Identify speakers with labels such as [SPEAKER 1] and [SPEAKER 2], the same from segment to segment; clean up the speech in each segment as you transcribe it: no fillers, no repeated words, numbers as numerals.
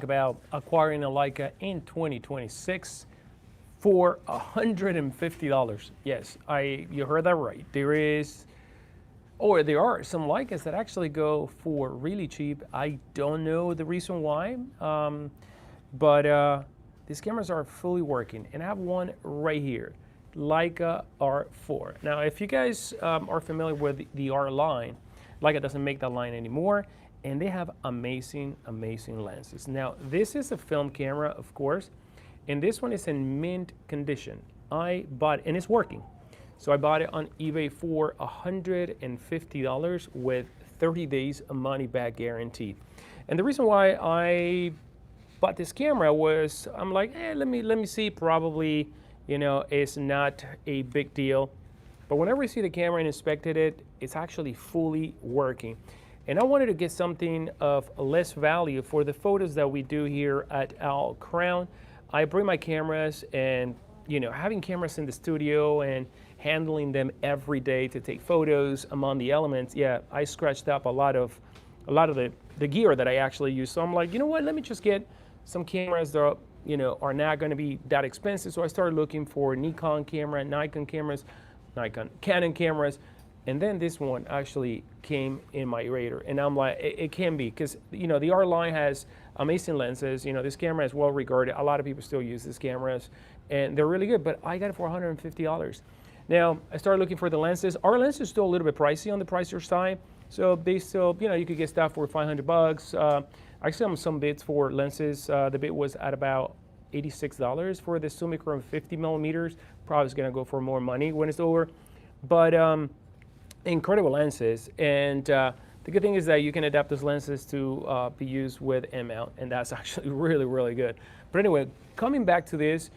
[SPEAKER 1] About acquiring a Leica in 2026 for $150. Yes, you heard that right. There are some Leicas that actually go for really cheap. I don't know the reason why, but these cameras are fully working, and I have one right here, Leica R4. Now, if you guys are familiar with the R line, Leica doesn't make that line anymore, and they have amazing, amazing lenses. Now, this is a film camera, of course, and this one is in mint condition. I bought, and it's working. So I bought it on eBay for $150 with 30 days money back guarantee. And the reason why I bought this camera was, I'm like, let me see, probably, it's not a big deal. But whenever I see the camera and inspected it, it's actually fully working. And I wanted to get something of less value for the photos that we do here at Owlkrown. I bring my cameras, and having cameras in the studio and handling them every day to take photos among the elements, yeah, I scratched up a lot of the gear that I actually use. So I'm like, you know what, let me just get some cameras that are not going to be that expensive. So I started looking for Nikon camera, Canon cameras. And then this one actually came in my radar, and I'm like, it can be, because the R line has amazing lenses. This camera is well regarded. A lot of people still use these cameras, and they're really good. But I got it for $150. Now I started looking for the lenses. Our lens is still a little bit pricey on the pricier side, so they still, you could get stuff for $500. I saw some bids for lenses. The bid was at about $86 for the Summicron 50 millimeters. Probably is going to go for more money when it's over, but incredible lenses. And the good thing is that you can adapt those lenses to be used with M-mount, and that's actually really, really good. But anyway, coming back to this,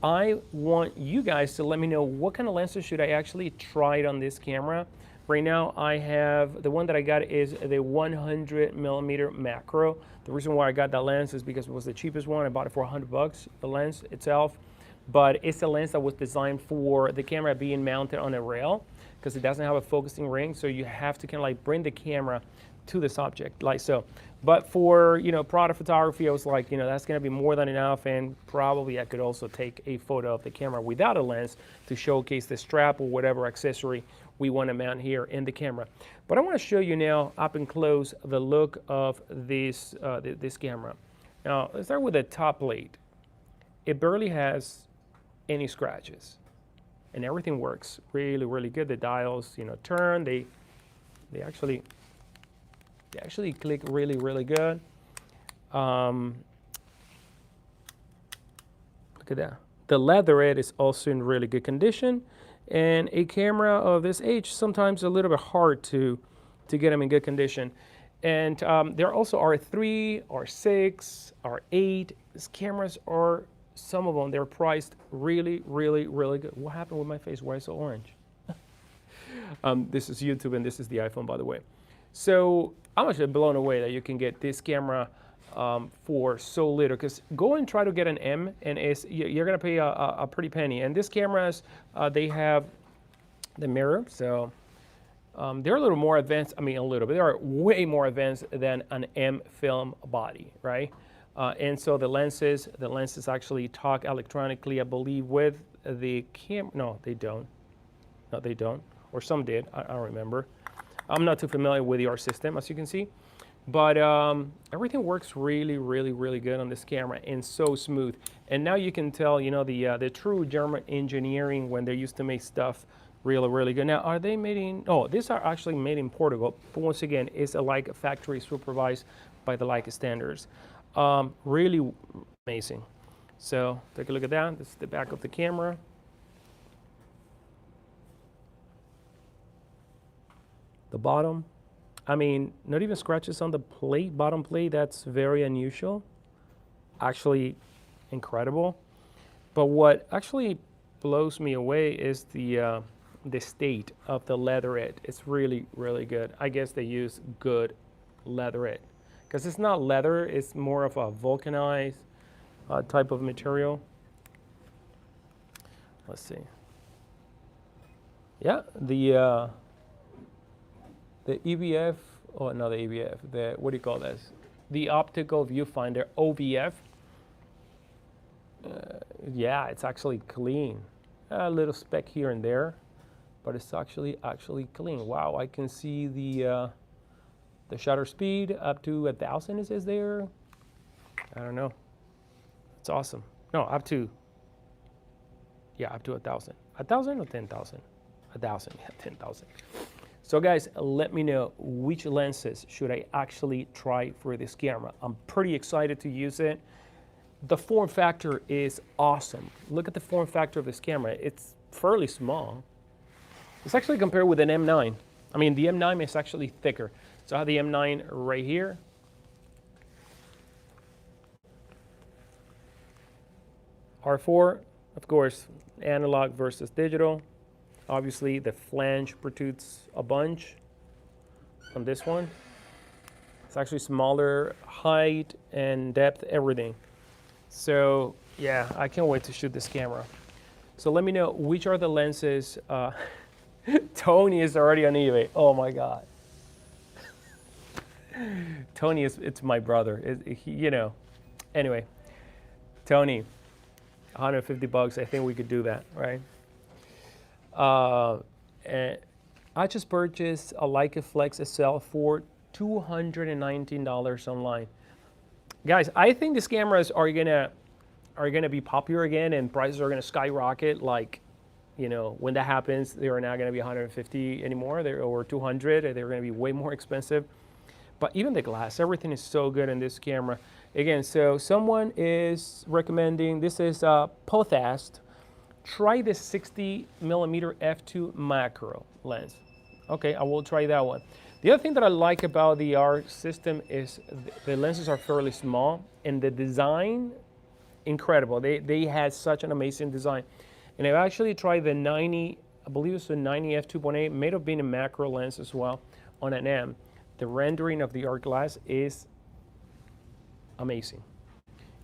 [SPEAKER 1] I want you guys to let me know what kind of lenses should I actually try it on this camera. Right now I have, the one that I got is the 100 millimeter macro. The reason why I got that lens is because it was the cheapest one. I bought it for $100, the lens itself. But it's a lens that was designed for the camera being mounted on a rail, because it doesn't have a focusing ring, so you have to kind of like bring the camera to the subject, like so. But for product photography, I was like, that's going to be more than enough, and probably I could also take a photo of the camera without a lens to showcase the strap or whatever accessory we want to mount here in the camera. But I want to show you now up and close the look of this this camera. Now let's start with the top plate. It barely has any scratches, and everything works really, really good. The dials, turn. They actually click really, really good. Look at that. The leatherette is also in really good condition, and a camera of this age sometimes a little bit hard to get them in good condition. And there also are R3, R6, R8. These cameras are, some of them, they're priced really, really, really good. What happened with my face? Why is it so orange? This is YouTube, and this is the iPhone, by the way. So I'm actually blown away that you can get this camera for so little, because go and try to get an M, and you're going to pay a pretty penny. And these cameras, they have the mirror, so they're a little more advanced. I mean, a little bit. They are way more advanced than an M film body, right? And so the lenses actually talk electronically, I believe, with the camera. No, they don't. No, they don't. Or some did. I don't remember. I'm not too familiar with the R system, as you can see. But everything works really, really, really good on this camera, and so smooth. And now you can tell, the true German engineering when they used to make stuff really, really good. Now, are they made in, oh, these are actually made in Portugal. But once again, it's a Leica factory supervised by the Leica standards. Really amazing. So take a look at that. This is the back of the camera. The bottom, I mean, not even scratches on the plate, bottom plate. That's very unusual. Actually incredible. But what actually blows me away is the state of the leatherette. It's really, really good. I guess they use good leatherette, because it's not leather, it's more of a vulcanized type of material. Let's see. Yeah, the EVF, oh, not the EVF, what do you call this? the optical viewfinder, OVF. Yeah, it's actually clean. A little speck here and there, but it's actually clean. Wow, I can see the shutter speed up to 1,000. It says there. I don't know. It's awesome. No, up to 1,000. 1,000 or 10,000? 1,000. Yeah, 10,000. So guys, let me know which lenses should I actually try for this camera. I'm pretty excited to use it. The form factor is awesome. Look at the form factor of this camera. It's fairly small. It's actually compared with an M9. I mean, the M9 is actually thicker. So I have the M9 right here. R4, of course, analog versus digital. Obviously, the flange protrudes a bunch on this one. It's actually smaller, height and depth, everything. So yeah, I can't wait to shoot this camera. So let me know which are the lenses. Tony is already on eBay. Oh my God. Tony it's my brother. You know. Anyway, Tony, 150 bucks. I think we could do that, right? And I just purchased a Leica Flex SL for $219 online. Guys, I think these cameras are gonna be popular again, and prices are gonna skyrocket. Like, you know, when that happens, they are not gonna be 150 anymore, or 200. They're gonna be way more expensive. But even the glass, everything is so good in this camera. Again, so someone is recommending, this is Pothast. Try the 60mm f2 macro lens. Okay, I will try that one. The other thing that I like about the R system is the lenses are fairly small, and the design, incredible. They had such an amazing design. And I've actually tried the 90, I believe it's the 90 f2.8, may have been a macro lens as well on an M. The rendering of the R glass is amazing.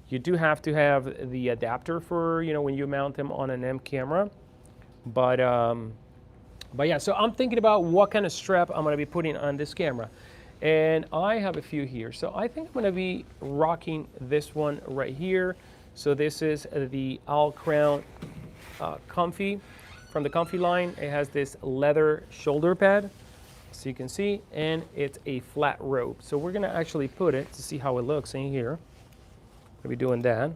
[SPEAKER 1] You do have to have the adapter for, you know, when you mount them on an M camera. But yeah, so I'm thinking about what kind of strap I'm gonna be putting on this camera. And I have a few here. So I think I'm gonna be rocking this one right here. So this is the Owlkrown Comfy, from the Comfy line. It has this leather shoulder pad, so you can see, and it's a flat rope. So we're gonna actually put it to see how it looks in here. I'll be doing that.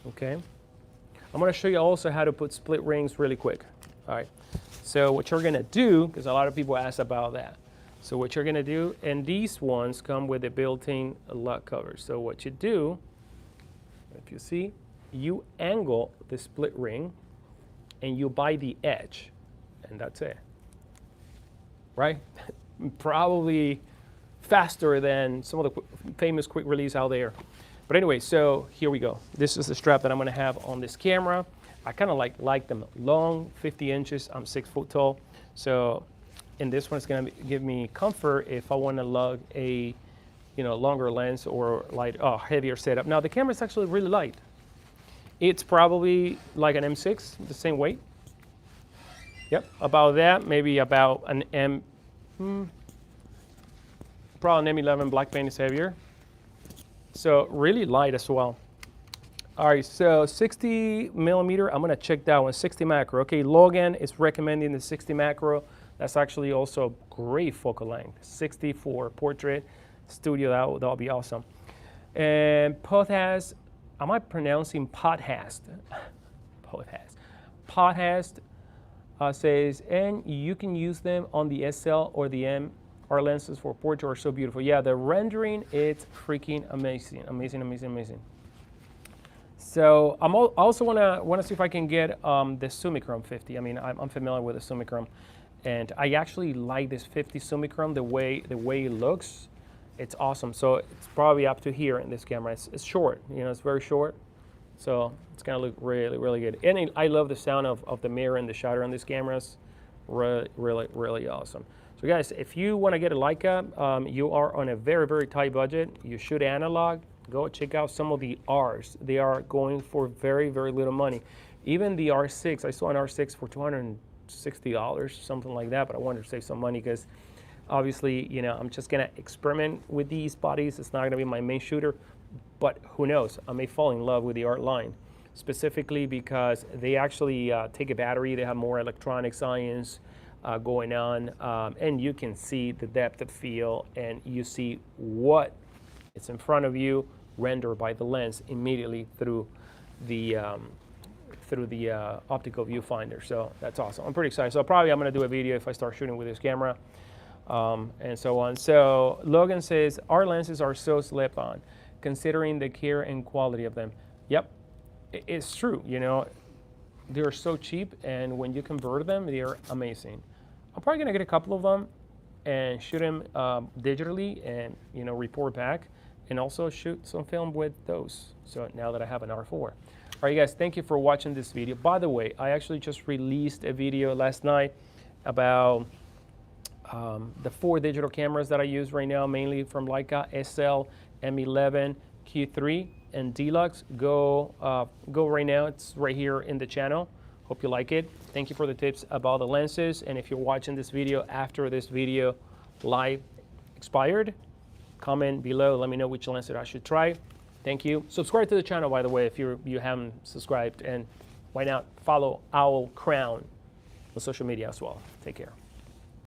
[SPEAKER 1] Okay. I'm going to show you also how to put split rings really quick. All right. So what you're going to do, because a lot of people ask about that. So what you're going to do, and these ones come with a built-in lug cover. So what you do, if you see, you angle the split ring and you buy the edge, and that's it. Right? Probably faster than some of the famous quick release out there. But anyway, so here we go. This is the strap that I'm gonna have on this camera. I kind of like them long, 50 inches. I'm 6 foot tall. So, and this one's gonna give me comfort if I wanna lug a, you know, longer lens or heavier setup. Now the camera's actually really light. It's probably like an M6, the same weight. Yep, about that, maybe about an probably an M11 black paint is heavier. So really light as well. All right, so 60mm, I'm gonna check that one, 60 macro. Okay, Logan is recommending the 60 macro. That's actually also great focal length. 60 for portrait, studio, that'll be awesome. And Pothast, am I pronouncing Pothast? Pothast. Pothast says, and you can use them on the SL or the M. Our lenses for portrait are so beautiful. Yeah, the rendering, it's freaking amazing, amazing, amazing, amazing. So I also wanna see if I can get the Summicron 50. I mean, I'm familiar with the Summicron, and I actually like this 50 Summicron. The way it looks, it's awesome. So it's probably up to here in this camera. It's short, you know, it's very short. So it's gonna look really, really good. And I love the sound of the mirror and the shutter on these cameras. Really, really, really awesome. So guys, if you want to get a Leica, you are on a very, very tight budget. You shoot analog. Go check out some of the Rs. They are going for very, very little money. Even the R6, I saw an R6 for $260, something like that, but I wanted to save some money because Obviously, you know, I'm just gonna experiment with these bodies. It's not gonna be my main shooter, but who knows? I may fall in love with the art line, specifically because they actually take a battery. They have more electronic science going on, and you can see the depth of field, and you see what is in front of you rendered by the lens immediately through the optical viewfinder. So that's awesome. I'm pretty excited. So probably I'm going to do a video if I start shooting with this camera, and so on. So Logan says, our lenses are so slip-on, considering the care and quality of them. Yep, it's true. You know, they're so cheap, and when you convert them, they're amazing. I'm probably going to get a couple of them and shoot them digitally and, you know, report back, and also shoot some film with those. So now that I have an R4. All right, guys, thank you for watching this video. By the way, I actually just released a video last night about the 4 digital cameras that I use right now, mainly from Leica SL, M11, Q3, and Deluxe. Go right now. It's right here in the channel. Hope you like it. Thank you for the tips about the lenses. And if you're watching this video after this video live expired, comment below. Let me know which lens that I should try. Thank you. Subscribe to the channel, by the way, if you haven't subscribed. And why not follow Owlkrown on social media as well. Take care.